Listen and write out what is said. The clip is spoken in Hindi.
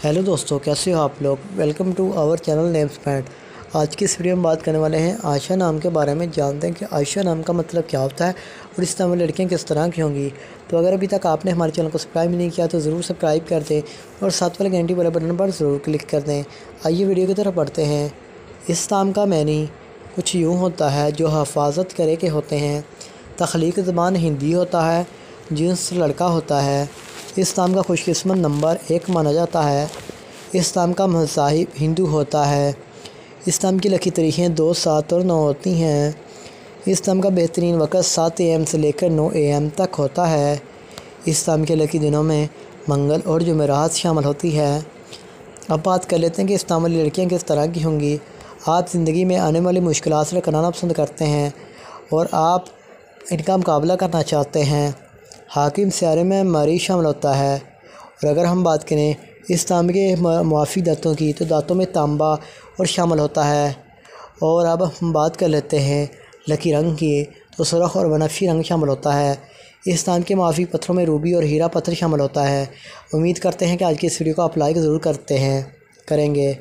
हेलो दोस्तों, कैसे हो आप लोग। Welcome to our channel names pad. आज की इस वीडियो में बात करने वाले हैं आयशा नाम के बारे में। जानते हैं कि आयशा नाम का मतलब क्या होता है और इस नाम में लड़कियां किस तरह की होंगी। तो अगर अभी तक आपने हमारे चैनल को सब्सक्राइब नहीं किया तो ज़रूर सब्सक्राइब कर दें और साथ वाले घंटी वाले बटन पर ज़रूर क्लिक कर दें। आइए वीडियो की तरफ बढ़ते हैं। इस नाम का मैनी कुछ यूँ होता है जो हिफाजत करे के होते हैं। तख्लीक ज़बान हिंदी होता है, जिन्स लड़का होता है। इस नाम का खुशकिस्मत नंबर 1 माना जाता है। इस नाम का मज़ाहिब हिंदू होता है। इस नाम की लकी तारीखें 2, 7 और 9 होती हैं। इस नाम का बेहतरीन वक़्त 7 AM से लेकर 9 AM तक होता है। इस नाम के लकी दिनों में मंगल और जुमेरात शामिल होती है। अब बात कर लेते हैं कि इस नाम वाली लड़कियाँ किस तरह की होंगी। आप ज़िंदगी में आने वाली मुश्किलात से टकराना पसंद करते हैं और आप इनका मुकाबला करना चाहते हैं। हाकिम सियारे में मरीज़ शामिल होता है। और अगर हम बात करें इस नाम के मुआफ़ी दांतों की, तो दांतों में तांबा और शामिल होता है। और अब हम बात कर लेते हैं लकी रंग की, तो सुर्ख़ और बनफशी रंग शामिल होता है। इस नाम के मुआफ़ी पत्थरों में रूबी और हीरा पत्थर शामिल होता है। उम्मीद करते हैं कि आज की इस वीडियो को आप लाइक ज़रूर करेंगे।